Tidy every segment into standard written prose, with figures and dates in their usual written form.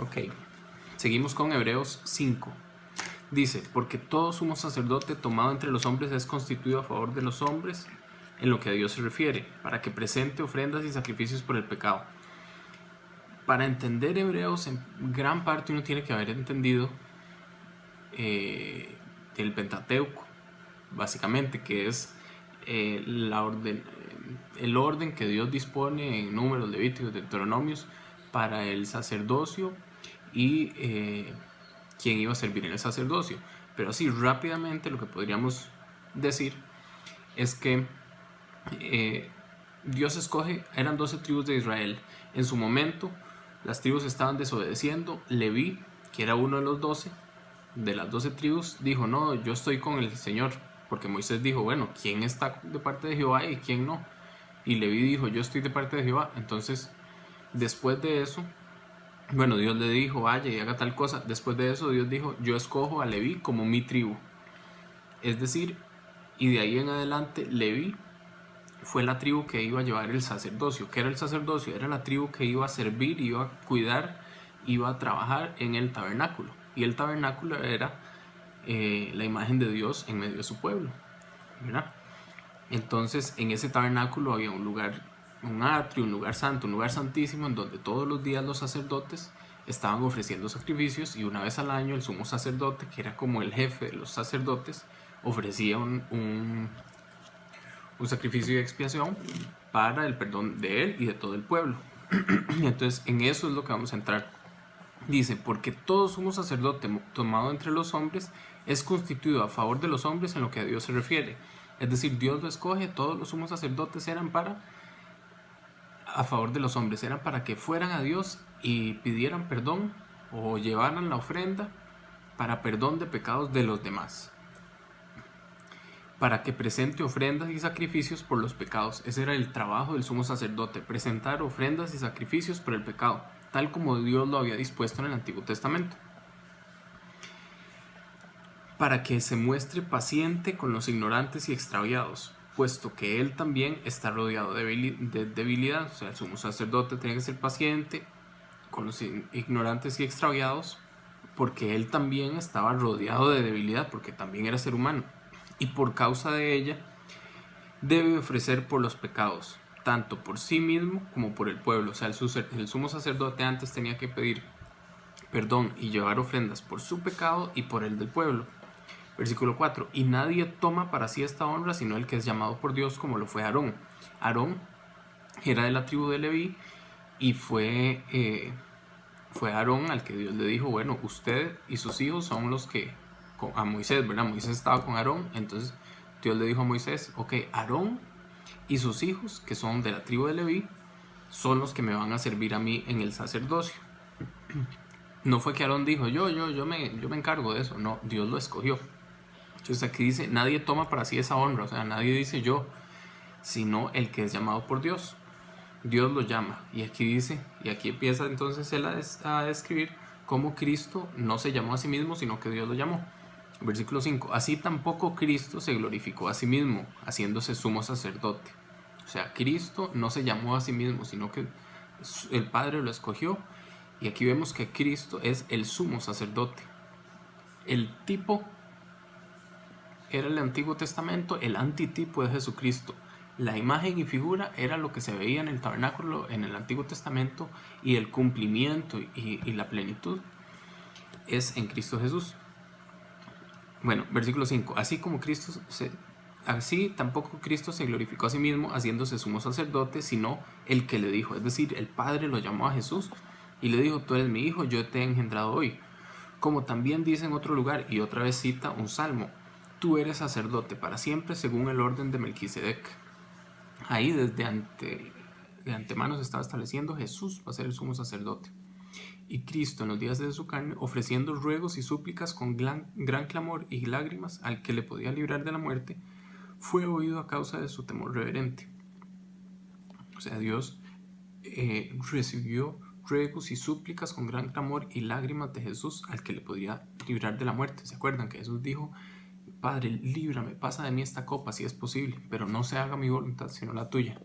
Ok, seguimos con Hebreos 5. Dice, porque todo sumo sacerdote tomado entre los hombres es constituido a favor de los hombres en lo que a Dios se refiere, para que presente ofrendas y sacrificios por el pecado. Para entender Hebreos, en gran parte uno tiene que haber entendido el Pentateuco, básicamente, que es el orden que Dios dispone en Números, Levíticos, Deuteronomios para el sacerdocio y quién iba a servir en el sacerdocio. Pero así rápidamente lo que podríamos decir es que Dios escoge, eran 12 tribus de Israel. En su momento las tribus estaban desobedeciendo. Leví, que era uno de los 12, de las 12 tribus, dijo, no, yo estoy con el Señor, porque Moisés dijo, bueno, ¿quién está de parte de Jehová y quién no? Y Leví dijo, yo estoy de parte de Jehová. Entonces, después de eso, bueno, Dios le dijo, vaya y haga tal cosa. Después de eso, Dios dijo, yo escojo a Leví como mi tribu. Es decir, y de ahí en adelante, Leví fue la tribu que iba a llevar el sacerdocio. ¿Qué era el sacerdocio? Era la tribu que iba a servir, iba a cuidar, iba a trabajar en el tabernáculo. Y el tabernáculo era la imagen de Dios en medio de su pueblo, ¿verdad? Entonces, en ese tabernáculo había un lugar, un atrio, un lugar santo, un lugar santísimo, en donde todos los días los sacerdotes estaban ofreciendo sacrificios, y una vez al año el sumo sacerdote, que era como el jefe de los sacerdotes, ofrecía un sacrificio de expiación para el perdón de él y de todo el pueblo. Entonces, en eso es lo que vamos a entrar. Dice, porque todo sumo sacerdote tomado entre los hombres es constituido a favor de los hombres en lo que a Dios se refiere. Es decir, Dios lo escoge, todos los sumos sacerdotes eran a favor de los hombres, eran para que fueran a Dios y pidieran perdón o llevaran la ofrenda para perdón de pecados de los demás, para que presente ofrendas y sacrificios por los pecados. Ese era el trabajo del sumo sacerdote, presentar ofrendas y sacrificios por el pecado, tal como Dios lo había dispuesto en el Antiguo Testamento, para que se muestre paciente con los ignorantes y extraviados, puesto que él también está rodeado de debilidad. O sea, el sumo sacerdote tiene que ser paciente con los ignorantes y extraviados, porque él también estaba rodeado de debilidad, porque también era ser humano, y por causa de ella debe ofrecer por los pecados, tanto por sí mismo como por el pueblo. O sea, el sumo sacerdote antes tenía que pedir perdón y llevar ofrendas por su pecado y por el del pueblo. Versículo 4, y nadie toma para sí esta honra sino el que es llamado por Dios, como lo fue Aarón. Aarón era de la tribu de Leví, y fue Aarón al que Dios le dijo, bueno, usted y sus hijos son los que, a Moisés, ¿verdad? Moisés estaba con Aarón, entonces Dios le dijo a Moisés, ok, Aarón y sus hijos, que son de la tribu de Leví, son los que me van a servir a mí en el sacerdocio. No fue que Aarón dijo, yo me encargo de eso, no, Dios lo escogió. Entonces aquí dice, nadie toma para sí esa honra, o sea, nadie dice yo, sino el que es llamado por Dios. Dios lo llama, y aquí dice, y aquí empieza entonces él a describir cómo Cristo no se llamó a sí mismo, sino que Dios lo llamó. Versículo 5, así tampoco Cristo se glorificó a sí mismo, haciéndose sumo sacerdote. O sea, Cristo no se llamó a sí mismo, sino que el Padre lo escogió, y aquí vemos que Cristo es el sumo sacerdote. El tipo era el Antiguo Testamento, el antitipo de Jesucristo. La imagen y figura era lo que se veía en el tabernáculo en el Antiguo Testamento, y el cumplimiento y la plenitud es en Cristo Jesús. Bueno, versículo 5, así tampoco Cristo se glorificó a sí mismo haciéndose sumo sacerdote, sino el que le dijo, es decir, el Padre lo llamó a Jesús y le dijo, tú eres mi hijo, yo te he engendrado hoy. Como también dice en otro lugar, y otra vez cita un salmo, tú eres sacerdote para siempre según el orden de Melquisedec. Ahí de antemano se estaba estableciendo, Jesús va a ser el sumo sacerdote. Y Cristo en los días de su carne, ofreciendo ruegos y súplicas con gran clamor y lágrimas al que le podía librar de la muerte, fue oído a causa de su temor reverente. O sea, Dios recibió ruegos y súplicas con gran clamor y lágrimas de Jesús al que le podía librar de la muerte. ¿Se acuerdan que Jesús dijo, Padre, líbrame, pasa de mí esta copa si es posible, pero no se haga mi voluntad sino la tuya?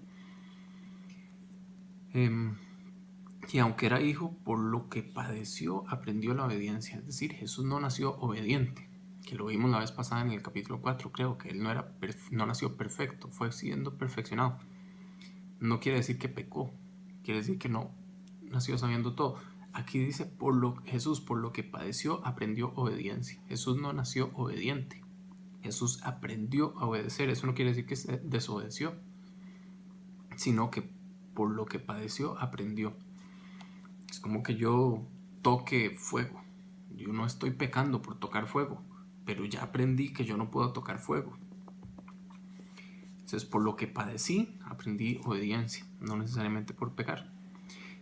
Y aunque era hijo, por lo que padeció, aprendió la obediencia. Es decir, Jesús no nació obediente, que lo vimos la vez pasada en el capítulo 4, creo que él no nació perfecto, fue siendo perfeccionado. No quiere decir que pecó, quiere decir que no nació sabiendo todo. Aquí dice, Jesús por lo que padeció, aprendió obediencia. Jesús no nació obediente, Jesús aprendió a obedecer. Eso no quiere decir que se desobedeció, sino que por lo que padeció, aprendió. Es como que yo toque fuego. Yo no estoy pecando por tocar fuego, pero ya aprendí que yo no puedo tocar fuego. Entonces, por lo que padecí, aprendí obediencia, no necesariamente por pecar.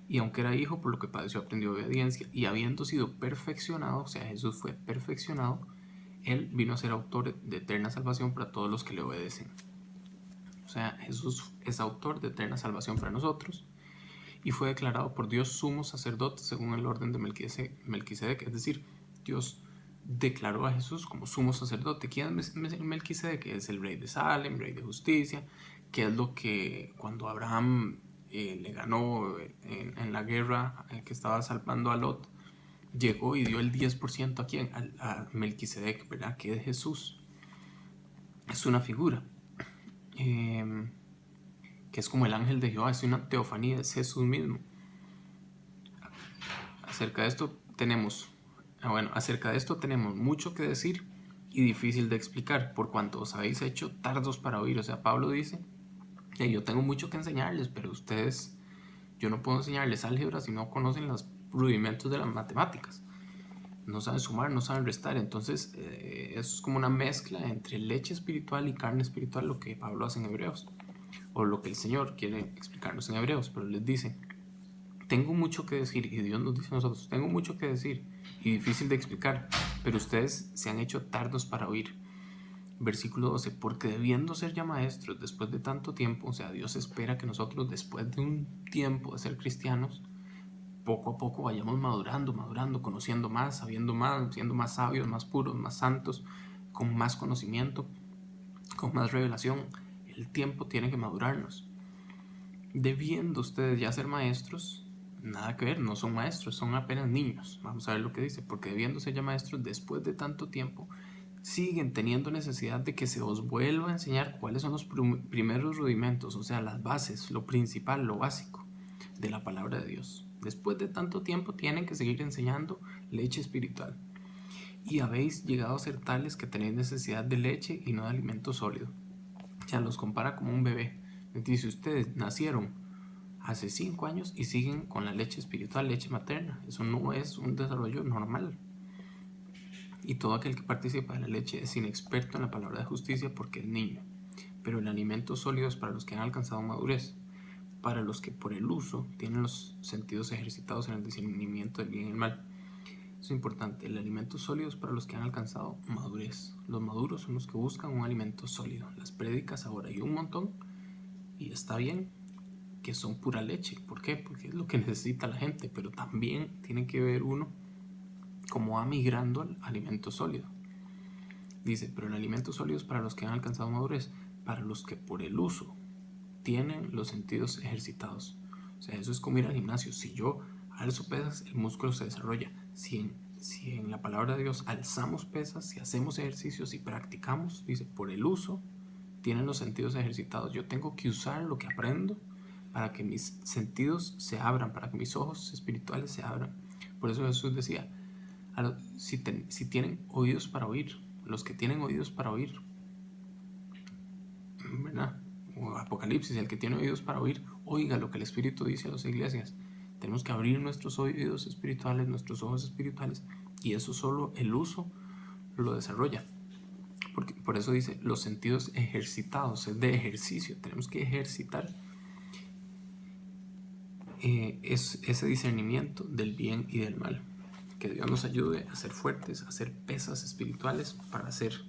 Y aunque era hijo, por lo que padeció, aprendió obediencia. Y habiendo sido perfeccionado, o sea, Jesús fue perfeccionado, él vino a ser autor de eterna salvación para todos los que le obedecen. O sea, Jesús es autor de eterna salvación para nosotros. Y fue declarado por Dios sumo sacerdote según el orden de Melquisedec. Es decir, Dios declaró a Jesús como sumo sacerdote. ¿Quién es Melquisedec? Es el rey de Salem, rey de justicia, que es lo que cuando Abraham le ganó en la guerra que estaba salvando a Lot, llegó y dio el 10% a quién, a Melquisedec, ¿verdad? Que es Jesús. Es una figura que es como el ángel de Jehová, es una teofanía, es Jesús mismo. Acerca de esto tenemos mucho que decir y difícil de explicar, por cuanto os habéis hecho tardos para oír. O sea, Pablo dice, yo tengo mucho que enseñarles, pero ustedes, yo no puedo enseñarles álgebra si no conocen los rudimentos de las matemáticas. No saben sumar, no saben restar. Entonces, eso es como una mezcla entre leche espiritual y carne espiritual, lo que Pablo hace en Hebreos, o lo que el Señor quiere explicarnos en Hebreos. Pero les dice, tengo mucho que decir, y Dios nos dice a nosotros, tengo mucho que decir y difícil de explicar, pero ustedes se han hecho tardos para oír. Versículo 12, porque debiendo ser ya maestros después de tanto tiempo, o sea, Dios espera que nosotros después de un tiempo de ser cristianos, poco a poco vayamos madurando, conociendo más, sabiendo más, siendo más sabios, más puros, más santos, con más conocimiento, con más revelación. El tiempo tiene que madurarnos. Debiendo ustedes ya ser maestros, nada que ver, no son maestros, son apenas niños. Vamos a ver lo que dice, porque debiendo ser ya maestros después de tanto tiempo, siguen teniendo necesidad de que se os vuelva a enseñar cuáles son los primeros rudimentos, o sea, las bases, lo principal, lo básico de la palabra de Dios. Después de tanto tiempo tienen que seguir enseñando leche espiritual. Y habéis llegado a ser tales que tenéis necesidad de leche y no de alimento sólido. O sea, los compara como un bebé. Dice, ustedes nacieron hace 5 años y siguen con la leche espiritual, leche materna. Eso no es un desarrollo normal. Y todo aquel que participa de la leche es inexperto en la palabra de justicia porque es niño. Pero el alimento sólido es para los que han alcanzado madurez, para los que por el uso tienen los sentidos ejercitados en el discernimiento del bien y el mal. Eso es importante. El alimento sólido es para los que han alcanzado madurez. Los maduros son los que buscan un alimento sólido. Las prédicas ahora hay un montón y está bien que son pura leche. ¿Por qué? Porque es lo que necesita la gente, pero también tiene que ver uno como va migrando al alimento sólido. Dice, pero el alimento sólido es para los que han alcanzado madurez, para los que por el uso tienen los sentidos ejercitados. O sea, eso es como ir al gimnasio. Si yo alzo pesas, el músculo se desarrolla. Si en la palabra de Dios alzamos pesas, si hacemos ejercicios y practicamos, dice, por el uso tienen los sentidos ejercitados. Yo tengo que usar lo que aprendo para que mis sentidos se abran, para que mis ojos espirituales se abran. Por eso Jesús decía, si tienen oídos para oír, los que tienen oídos para oír, ¿verdad? O Apocalipsis, el que tiene oídos para oír, oiga lo que el Espíritu dice a las iglesias. Tenemos que abrir nuestros oídos espirituales, nuestros ojos espirituales, y eso solo el uso lo desarrolla. Por eso dice los sentidos ejercitados, es de ejercicio. Tenemos que ejercitar ese discernimiento del bien y del mal. Que Dios nos ayude a ser fuertes, a hacer pesas espirituales para ser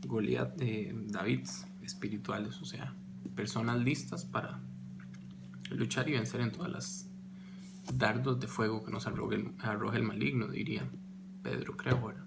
Goliat de David espirituales, o sea, personas listas para luchar y vencer en todas las dardos de fuego que nos arroja el maligno, diría Pedro, creo, ¿verdad?